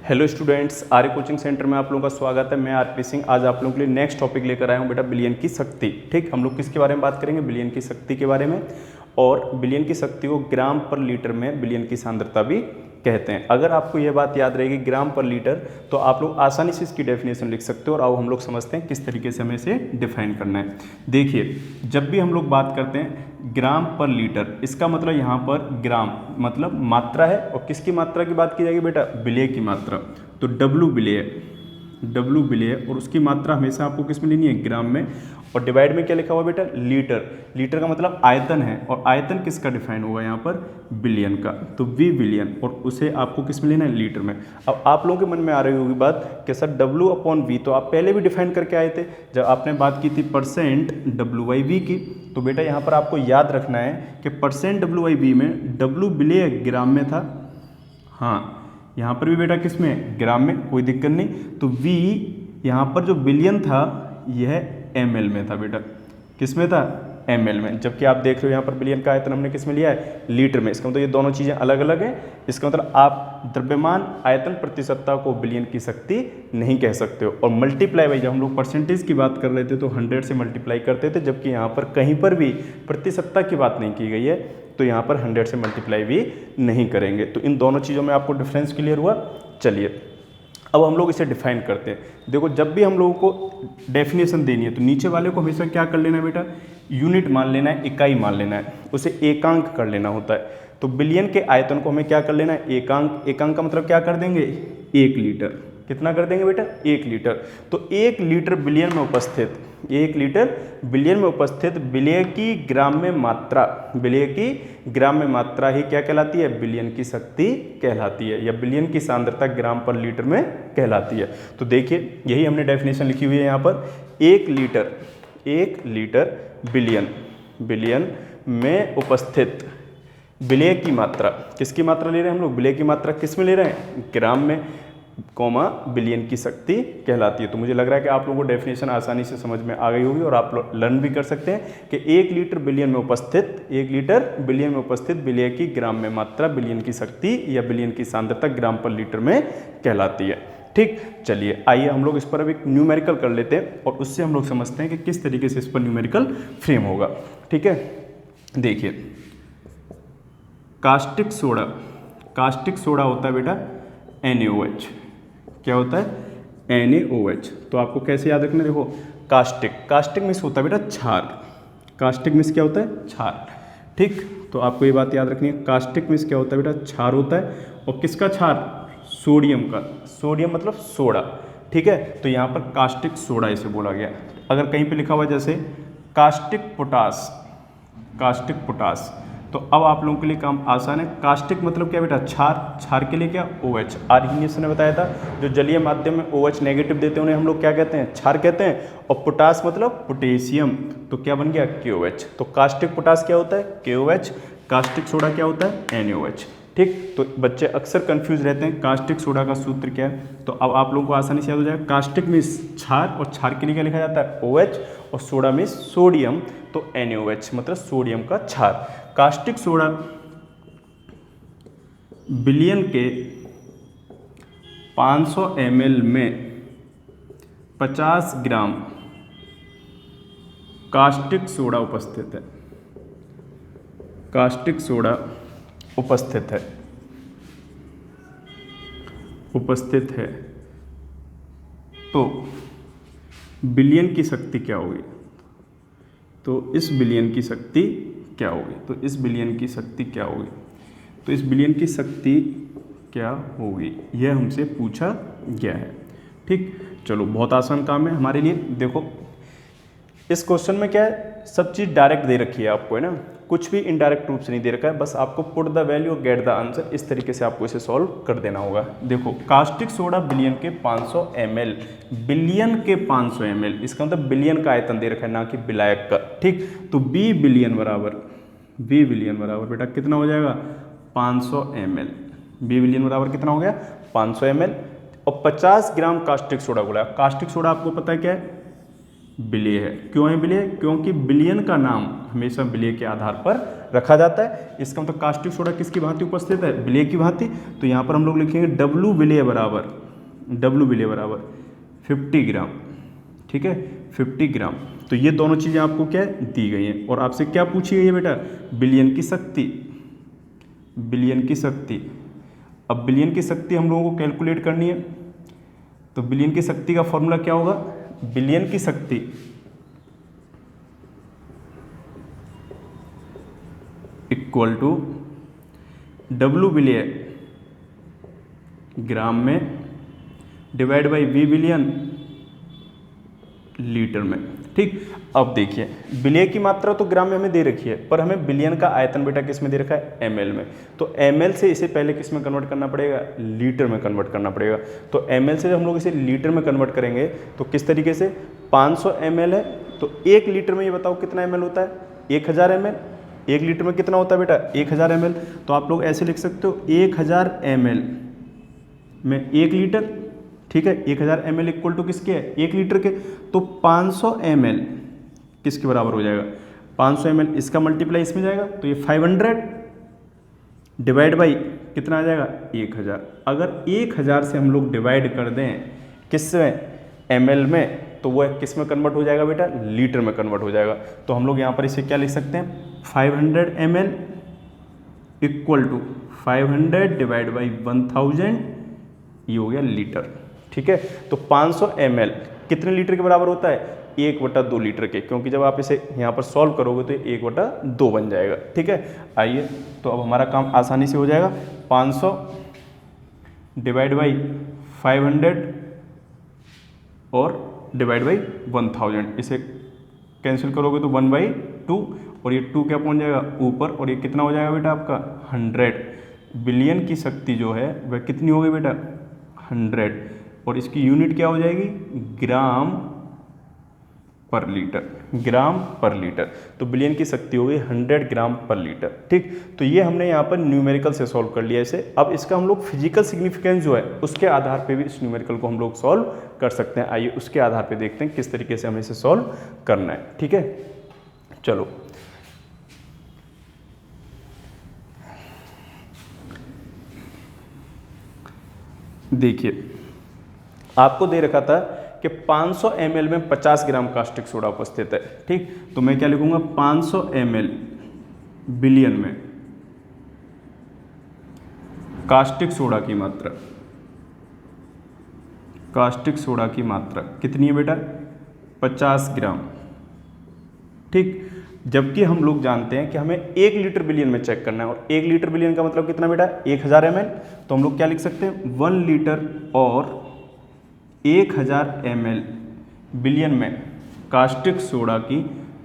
Hello students, आर्य coaching centre में आप लोगों का स्वागत है। मैं आरपी सिंह। आज आप लोगों के लिए नेक्स्ट टॉपिक लेकर आया हूँ बेटा, बिलियन की शक्ति। ठीक, हम लोग किसके बारे में बात करेंगे? बिलियन की शक्ति के बारे में। और बिलियन की शक्ति को ग्राम पर लीटर में बिलियन की सांद्रता भी कहते हैं। अगर आपको यह बात याद रहेगी ग्राम पर लीटर, तो आप लोग आसानी से इसकी डेफिनेशन लिख सकते हो। और आओ हम लोग समझते हैं किस तरीके से हमें इसे डिफाइन करना है। देखिए, जब भी हम लोग बात करते हैं ग्राम पर लीटर, इसका मतलब यहाँ पर ग्राम मतलब मात्रा है। और किसकी मात्रा की बात की जाएगी बेटा? विलेय की मात्रा। तो डब्लू विलेय और उसकी मात्रा हमेशा आपको किस में लेनी है? ग्राम में। और डिवाइड में क्या लिखा हुआ बेटा? लीटर। लीटर का मतलब आयतन है, और आयतन किसका डिफाइन होगा यहाँ पर? बिलियन का। तो वी बिलियन, और उसे आपको किस में लेना है? लीटर में। अब आप लोगों के मन में आ रही होगी बात कि सर W/V तो आप पहले भी डिफाइन करके आए थे जब आपने बात की थी परसेंट W/V की। तो बेटा यहाँ पर आपको याद रखना है कि परसेंट W/V में W विलेय ग्राम में था। हाँ, यहाँ पर भी बेटा किस में? ग्राम में, कोई दिक्कत नहीं। तो V यहाँ पर जो बिलियन था यह ml में था बेटा। किस में था? ml में। जबकि आप देख रहे हो यहाँ पर बिलियन का आयतन हमने किस में लिया है? लीटर में। इसका मतलब ये दोनों चीज़ें अलग अलग हैं। इसका मतलब आप द्रव्यमान आयतन प्रतिशतता को बिलियन की शक्ति नहीं कह सकते हो। और मल्टीप्लाई बाई, जब हम लोग परसेंटेज की बात कर रहे थे तो 100 से मल्टीप्लाई करते थे, जबकि यहाँ पर कहीं पर भी प्रतिशतता की बात नहीं की गई है, तो यहाँ पर 100 से मल्टीप्लाई भी नहीं करेंगे। तो इन दोनों चीज़ों में आपको डिफरेंस क्लियर हुआ? चलिए अब हम लोग इसे डिफाइन करते हैं। देखो, जब भी हम लोगों को डेफिनेशन देनी है तो नीचे वाले को हमेशा क्या कर लेना है बेटा? यूनिट मान लेना है, इकाई मान लेना है, उसे एकांक कर लेना होता है। तो बिलियन के आयतन को हमें क्या कर लेना है? एकांक। एकांक का मतलब क्या कर देंगे? 1 लीटर। कितना कर देंगे बेटा? 1 लीटर। तो 1 लीटर बिलियन में उपस्थित, 1 लीटर बिलियन में उपस्थित विलेय की ग्राम में मात्रा, विलेय की ग्राम में मात्रा ही क्या कहलाती है? बिलियन की शक्ति कहलाती है, या बिलियन की सांद्रता ग्राम पर लीटर में कहलाती है। तो देखिए, यही हमने डेफिनेशन लिखी हुई है यहाँ पर। 1 लीटर बिलियन में उपस्थित विलेय की मात्रा, किसकी मात्रा ले रहे हैं हम लोग? विलेय की मात्रा किस में ले रहे हैं? ग्राम में, कोमा बिलियन की शक्ति कहलाती है। तो मुझे लग रहा है कि आप लोगों को डेफिनेशन आसानी से समझ में आ गई होगी, और आप लोग लर्न भी कर सकते हैं कि 1 लीटर बिलियन में उपस्थित विलेय की ग्राम में मात्रा बिलियन की शक्ति या बिलियन की सांद्रता ग्राम पर लीटर में कहलाती है। ठीक, चलिए आइए हम लोग इस पर अब एक न्यूमेरिकल कर लेते हैं, और उससे हम लोग समझते हैं कि किस तरीके से इस पर न्यूमेरिकल फ्रेम होगा। ठीक है, देखिए, कास्टिक सोडा होता है बेटा NaOH। क्या होता है? NaOH। तो आपको कैसे याद रखना है? देखो, कास्टिक मीन्स होता है बेटा क्षार। कास्टिक मीन्स क्या होता है? क्षार। ठीक, तो आपको ये बात याद रखनी है, कास्टिक मीन्स क्या होता है बेटा? क्षार होता है। और किसका क्षार? सोडियम का। सोडियम मतलब सोडा। ठीक है, तो यहाँ पर कास्टिक सोडा इसे बोला गया। अगर कहीं पे लिखा हुआ जैसे कास्टिक पोटास, तो अब आप लोगों के लिए काम आसान है। कास्टिक मतलब क्या बेटा? क्षार। क्षार के लिए क्या? OH। आर्यनियस ने बताया था, जो जलीय माध्यम में OH नेगेटिव देते हैं उन्हें हम लोग क्या कहते हैं? क्षार कहते हैं। और पोटास मतलब पोटेशियम, तो क्या बन गया? KOH। तो कास्टिक पोटास क्या होता है? KOH। कास्टिक सोडा क्या होता है? NaOH। ठीक, तो बच्चे अक्सर कंफ्यूज रहते हैं कास्टिक सोडा का सूत्र क्या है। तो अब आप लोगों को आसानी से याद हो जाएगा। कास्टिक मीन्स क्षार, और क्षार के लिए क्या लिखा जाता है? OH। और सोडा मीन्स सोडियम, तो NaOH मतलब सोडियम का क्षार। कास्टिक सोडा बिलियन के 500 ml में 50 ग्राम कास्टिक सोडा उपस्थित है। कास्टिक सोडा उपस्थित है। तो बिलियन की शक्ति क्या होगी? तो इस बिलियन की शक्ति क्या होगी? तो इस बिलियन की शक्ति क्या होगी, यह हमसे पूछा गया है। ठीक, चलो बहुत आसान काम है हमारे लिए। देखो, इस क्वेश्चन में क्या है? सब चीज़ डायरेक्ट दे रखी है आपको, है ना, कुछ भी इनडायरेक्ट रूप से नहीं दे रखा है। बस आपको पुट द वैल्यू और गेट द आंसर, इस तरीके से आपको इसे सॉल्व कर देना होगा। देखो, कास्टिक सोडा बिलियन के 500 ml, बिलियन के 500 ml, इसका मतलब बिलियन का आयतन दे रखा है, ना कि विलायक का। ठीक, तो B बिलियन बराबर बेटा कितना हो जाएगा? 500 ml। B बिलियन बराबर कितना हो गया? 500 ml। और 50 ग्राम कास्टिक सोडा बोला। कास्टिक सोडा आपको पता है क्या है? विलेय है। क्यों है विलेय? क्योंकि विलयन का नाम हमेशा विलेय के आधार पर रखा जाता है। इसका मतलब कास्टिक सोडा किसकी भांति उपस्थित है? विलेय की भांति। तो यहाँ पर हम लोग लिखेंगे डब्लू विलेय बराबर 50 ग्राम। ठीक है, 50 ग्राम। तो ये दोनों चीज़ें आपको क्या दी गई हैं और आपसे क्या पूछी गई है बेटा? विलयन की शक्ति। विलयन की शक्ति। अब विलयन की शक्ति हम लोगों को कैलकुलेट करनी है। तो विलयन की शक्ति का फॉर्मूला क्या होगा? विलयन की शक्ति इक्वल टू डब्लू विलेय ग्राम में डिवाइड बाई वी विलयन लीटर में। ठीक, अब देखिए विलेय की मात्रा तो ग्राम में हमें दे रखी है, पर हमें विलयन का आयतन बेटा किस में दे रखा है? ml में। तो ml से इसे पहले किस में कन्वर्ट करना पड़ेगा? लीटर में कन्वर्ट करना पड़ेगा। तो ml से जब हम लोग इसे लीटर में कन्वर्ट करेंगे तो किस तरीके से? 500 ml है तो 1 लीटर में ये बताओ कितना ml होता है? 1000 ml। 1 लीटर में कितना होता है बेटा? 1000 ml। तो आप लोग ऐसे लिख सकते हो 1000 ml में 1 लीटर। ठीक है, 1000 ml इक्वल टू किसके है? 1 लीटर के। तो 500 ml किसके बराबर हो जाएगा? 500 ml इसका मल्टीप्लाई इसमें जाएगा तो ये 500 डिवाइड बाई कितना आ जाएगा? 1000। अगर 1000 से हम लोग डिवाइड कर दें किस में? ml में, तो वह किस में कन्वर्ट हो जाएगा बेटा? लीटर में कन्वर्ट हो जाएगा। तो हम लोग यहाँ पर इसे क्या लिख सकते हैं? 500 ml equal to 500 divide by 1000, ये हो गया लीटर। ठीक है, तो 500 ml कितने लीटर के बराबर होता है? 1/2 लीटर के, क्योंकि जब आप इसे यहाँ पर सॉल्व करोगे तो 1/2 बन जाएगा। ठीक है, आइए तो अब हमारा काम आसानी से हो जाएगा। 500 डिवाइड बाई 500 और डिवाइड बाई 1000, इसे कैंसिल करोगे तो 1/2 और ये 2 क्या पहुँच जाएगा? ऊपर, और ये कितना हो जाएगा बेटा आपका? 100। विलयन की शक्ति जो है वह कितनी हो गई बेटा? 100, और इसकी यूनिट क्या हो जाएगी? ग्राम पर लीटर। ग्राम पर लीटर। तो विलयन की शक्ति हो गई 100 ग्राम पर लीटर। ठीक, तो ये हमने यहाँ पर न्यूमेरिकल से सॉल्व कर लिया इसे। अब इसका हम लोग फिजिकल सिग्निफिकेंस जो है उसके आधार पे भी इस न्यूमेरिकल को हम लोग सॉल्व कर सकते हैं। आइए उसके आधार पे देखते हैं किस तरीके से हमें इसे सॉल्व करना है। ठीक है, चलो देखिए, आपको दे रखा था कि 500 ml में 50 ग्राम कास्टिक सोडा उपस्थित है। ठीक, तो मैं क्या लिखूंगा? 500 ml विलयन में कास्टिक सोडा की मात्रा, कास्टिक सोडा की मात्रा कितनी है बेटा? 50 ग्राम। ठीक, जबकि हम लोग जानते हैं कि हमें 1 लीटर विलयन में चेक करना है, और 1 लीटर विलयन का मतलब कितना बेटा? 1000 ml। तो हम लोग क्या लिख सकते हैं? 1 लीटर और 1000 ml विलयन में कास्टिक सोडा की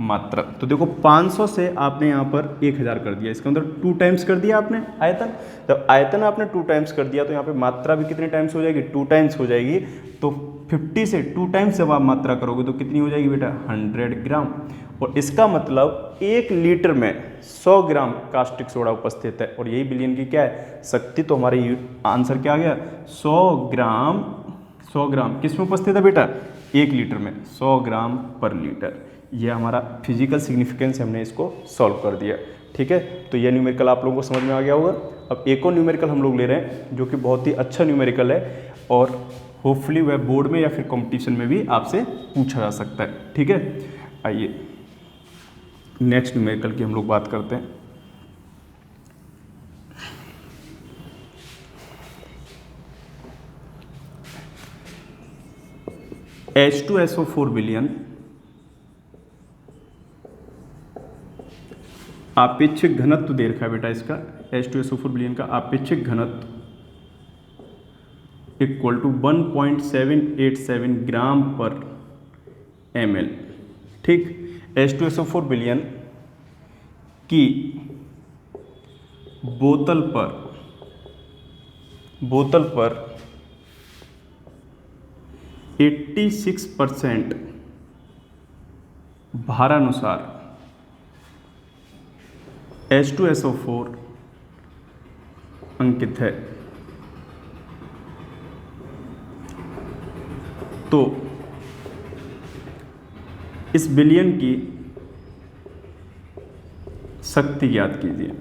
मात्रा। तो देखो 500 से आपने यहाँ पर 1000 कर दिया, इसका मतलब 2 टाइम्स कर दिया आपने आयतन। जब आयतन आपने 2 टाइम्स कर दिया तो यहाँ पे मात्रा भी कितने टाइम्स हो जाएगी? 2 टाइम्स हो जाएगी। तो 50 से 2 टाइम्स जब आप मात्रा करोगे तो कितनी हो जाएगी बेटा? 100 ग्राम। और इसका मतलब 1 लीटर में 100 ग्राम कास्टिक सोडा उपस्थित है, और यही विलयन की क्या है? शक्ति। तो हमारी आंसर क्या आ गया? 100 ग्राम। 100 ग्राम किस में उपस्थित है बेटा? 1 लीटर में 100 ग्राम पर लीटर। यह हमारा फिजिकल सिग्निफिकेंस, हमने इसको सॉल्व कर दिया। ठीक है, तो यह न्यूमेरिकल आप लोगों को समझ में आ गया होगा। अब एक और न्यूमेरिकल हम लोग ले रहे हैं जो कि बहुत ही अच्छा न्यूमेरिकल है, और होपफुली वह बोर्ड में या फिर कंपटीशन में भी आपसे पूछा जा सकता है। ठीक है, आइए नेक्स्ट न्यूमेरिकल की हम लोग बात करते हैं। H2SO4 विलयन आपेक्षिक घनत्व दे रखा है बेटा इसका। H2SO4 विलयन का आपेक्षिक घनत्व इक्वल टू 1.787 ग्राम पर ml। ठीक, H2SO4 विलयन की बोतल पर 86% भारानुसार H2SO4 अंकित है। तो इस बिलियन की शक्ति ज्ञात कीजिए।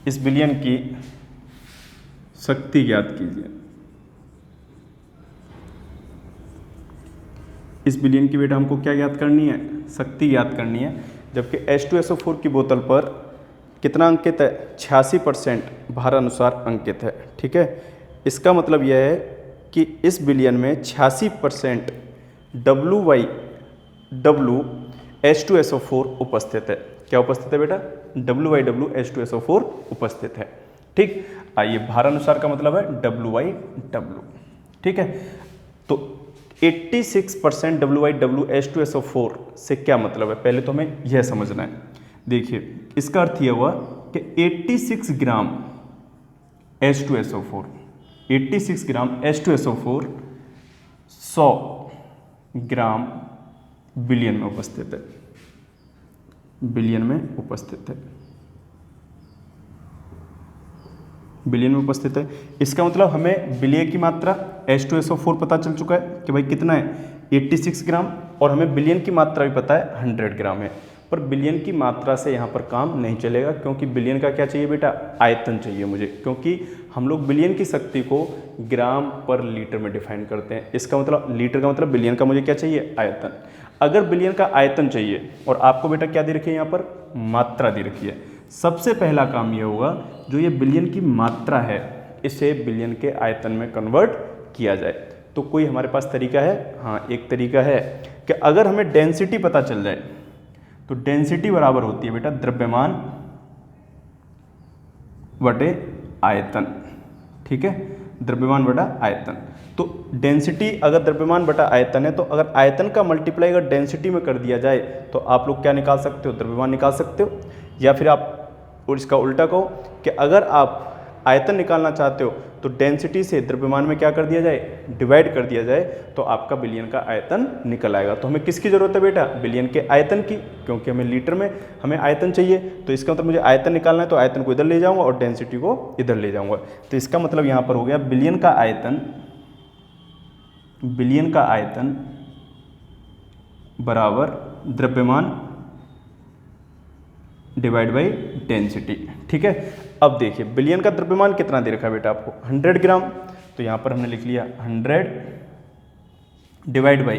इस बिलियन की शक्ति ज्ञात कीजिए। इस बिलियन की बेटा हमको क्या ज्ञात करनी है? शक्ति ज्ञात करनी है। जबकि H2SO4 की बोतल पर कितना अंकित है? 86% भारानुसार अंकित है। ठीक है, इसका मतलब यह है कि इस बिलियन में 86% W/W H2SO4 उपस्थित है। क्या उपस्थित है बेटा? W/W H2SO4 उपस्थित है। ठीक, आइए भारानुसार का मतलब है W/W। ठीक है, तो 86% W/W H2SO4 से क्या मतलब है? पहले तो हमें यह समझना है। देखिए, इसका अर्थ यह हुआ कि 86 ग्राम H2SO4, 86 ग्राम H2SO4 100 ग्राम बिलियन में उपस्थित है। बिलियन में उपस्थित है। बिलियन में उपस्थित है। इसका मतलब हमें बिलियन की मात्रा H2SO4 पता चल चुका है कि भाई कितना है? 86 ग्राम, और हमें बिलियन की मात्रा भी पता है 100 ग्राम है। पर बिलियन की मात्रा से यहाँ पर काम नहीं चलेगा, क्योंकि बिलियन का क्या चाहिए बेटा? आयतन चाहिए मुझे, क्योंकि हम लोग बिलियन की शक्ति को ग्राम पर लीटर में डिफाइन करते हैं। इसका मतलब लीटर का मतलब बिलियन का मुझे क्या चाहिए? आयतन। अगर बिलियन का आयतन चाहिए और आपको बेटा क्या दे रखी है? यहाँ पर मात्रा दे रखी है। सबसे पहला काम यह होगा, जो ये बिलियन की मात्रा है इसे बिलियन के आयतन में कन्वर्ट किया जाए। तो कोई हमारे पास तरीका है? हाँ, एक तरीका है कि अगर हमें डेंसिटी पता चल जाए तो डेंसिटी बराबर होती है बेटा द्रव्यमान बटे आयतन। ठीक है, द्रव्यमान बटा आयतन। तो डेंसिटी अगर द्रव्यमान बटा आयतन है, तो अगर आयतन का मल्टीप्लाई अगर डेंसिटी में कर दिया जाए तो आप लोग क्या निकाल सकते हो? द्रव्यमान निकाल सकते हो। या फिर आप और इसका उल्टा कहो कि अगर आप आयतन निकालना चाहते हो तो डेंसिटी से द्रव्यमान में क्या कर दिया जाए? डिवाइड कर दिया जाए, तो आपका बिलियन का आयतन निकल आएगा। तो हमें किसकी जरूरत है बेटा? बिलियन के आयतन की, क्योंकि हमें लीटर में हमें आयतन चाहिए। तो इसका मतलब मुझे आयतन निकालना है, तो आयतन को इधर ले जाऊंगा और डेंसिटी को इधर ले जाऊंगा। तो इसका मतलब यहाँ पर हो गया बिलियन का आयतन, बिलियन का आयतन बराबर द्रव्यमान डिवाइड बाई डेंसिटी। ठीक है, अब देखिए बिलियन का द्रव्यमान कितना दे रखा है बेटा आपको? 100 ग्राम। तो यहाँ पर हमने लिख लिया 100 डिवाइड बाई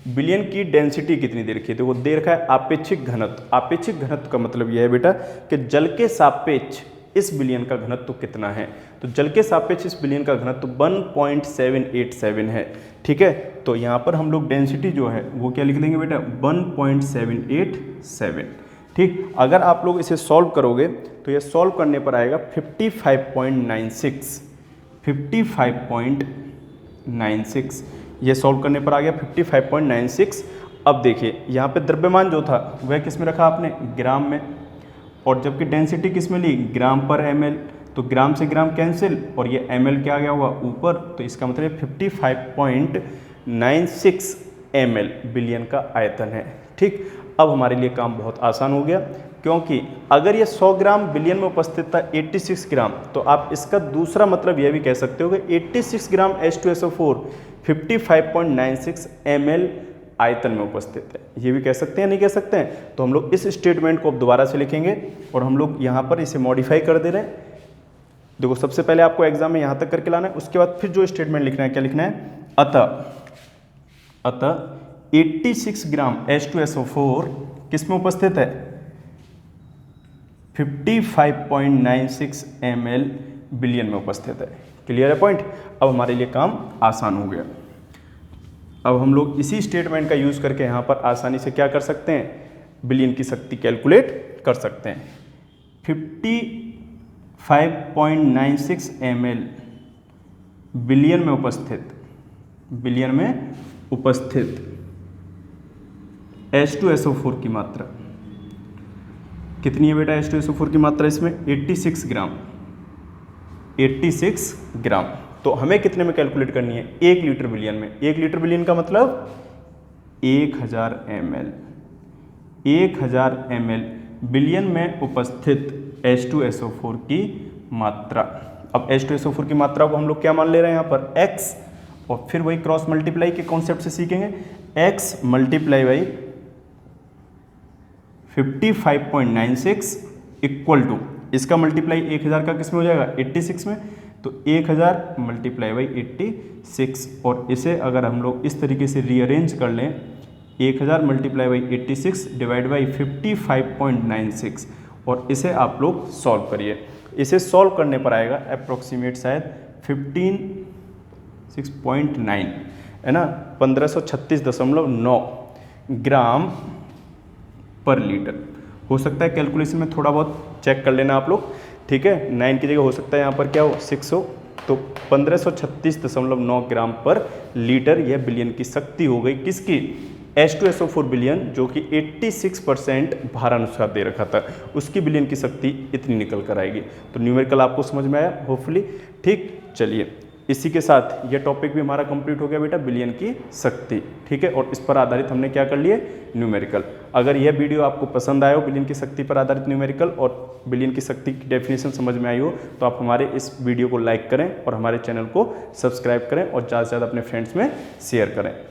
बिलियन की डेंसिटी कितनी दे रखी है? तो वो दे रखा है आपेक्षिक घनत्व। आपेक्षिक घनत्व का मतलब यह है बेटा कि जल के सापेक्ष इस बिलियन का घनत्व कितना है। तो जल के सापेक्ष इस बिलियन का घनत्व 1.787 है। ठीक है, तो यहाँ पर हम लोग डेंसिटी जो है वो क्या लिख लेंगे बेटा? 1.787। ठीक, अगर आप लोग इसे सॉल्व करोगे तो ये सॉल्व करने पर आएगा 55.96। 55.96 ये सॉल्व करने पर आ गया 55.96। अब देखिए यहाँ पे द्रव्यमान जो था वह किस में रखा आपने? ग्राम में। और जबकि डेंसिटी किस में ली? ग्राम पर ml। तो ग्राम से ग्राम कैंसिल और ये ml क्या आ गया हुआ? ऊपर। तो इसका मतलब 55.96 ml बिलियन का आयतन है। ठीक, अब हमारे लिए काम बहुत आसान हो गया, क्योंकि अगर ये 100 ग्राम बिलियन में उपस्थित था 86 ग्राम, तो आप इसका दूसरा मतलब यह भी कह सकते हो कि 86 ग्राम H2SO4 55.96 ml आयतन में उपस्थित है। ये भी कह सकते हैं, नहीं कह सकते हैं? तो हम लोग इस स्टेटमेंट को अब दोबारा से लिखेंगे और हम लोग यहाँ पर इसे मॉडिफाई कर दे रहे हैं। देखो, सबसे पहले आपको एग्जाम में यहाँ तक करके लाना है, उसके बाद फिर जो स्टेटमेंट लिखना है, क्या लिखना है? अतः 86 ग्राम H2SO4 किस में उपस्थित है? 55.96 ml बिलियन में उपस्थित है। क्लियर है पॉइंट? अब हमारे लिए काम आसान हो गया। अब हम लोग इसी स्टेटमेंट का यूज करके यहाँ पर आसानी से क्या कर सकते हैं? बिलियन की शक्ति कैलकुलेट कर सकते हैं। 55.96 ml बिलियन में उपस्थित H2SO4 की मात्रा कितनी है बेटा? H2SO4 की मात्रा इसमें 86 ग्राम। 86 ग्राम। तो हमें कितने में कैलकुलेट करनी है? 1 लीटर बिलियन में। 1 लीटर बिलियन का मतलब 1000 ml। 1000 ml बिलियन में उपस्थित H2SO4 की मात्रा। अब H2SO4 की मात्रा को हम लोग क्या मान ले रहे हैं यहाँ पर? x। और फिर वही क्रॉस मल्टीप्लाई के कॉन्सेप्ट से सीखेंगे। x multiply by 55.96 equal to, इसका मल्टीप्लाई 1000 का किस में हो जाएगा 86 में, तो 1000 मल्टीप्लाई बाई 86, और इसे अगर हम लोग इस तरीके से रीअरेंज कर लें 1000 मल्टीप्लाई बाई 86 डिवाइड बाई 55.96, और इसे आप लोग सॉल्व करिए। इसे सॉल्व करने पर आएगा अप्रोक्सीमेट शायद 15.9 है ना, 1536.9 ग्राम पर लीटर हो सकता है। कैलकुलेशन में थोड़ा बहुत चेक कर लेना आप लोग, ठीक है। 9 की जगह हो सकता है यहाँ पर क्या हो 6 हो, तो 1536.9 ग्राम पर लीटर यह बिलियन की शक्ति हो गई किसकी, H2SO4 बिलियन, जो कि 86% भारानुसार दे रखा था, उसकी बिलियन की शक्ति इतनी निकल कर आएगी। तो न्यूमेरिकल आपको समझ में आया होपफुली, ठीक। चलिए इसी के साथ यह टॉपिक भी हमारा कंप्लीट हो गया बेटा, बिलियन की शक्ति, ठीक है। और इस पर आधारित हमने क्या कर लिए, न्यूमेरिकल। अगर यह वीडियो आपको पसंद आया हो, बिलियन की शक्ति पर आधारित न्यूमेरिकल और बिलियन की शक्ति की डेफिनेशन समझ में आई हो, तो आप हमारे इस वीडियो को लाइक करें और हमारे चैनल को सब्सक्राइब करें और ज़्यादा से ज़्यादा अपने फ्रेंड्स में शेयर करें।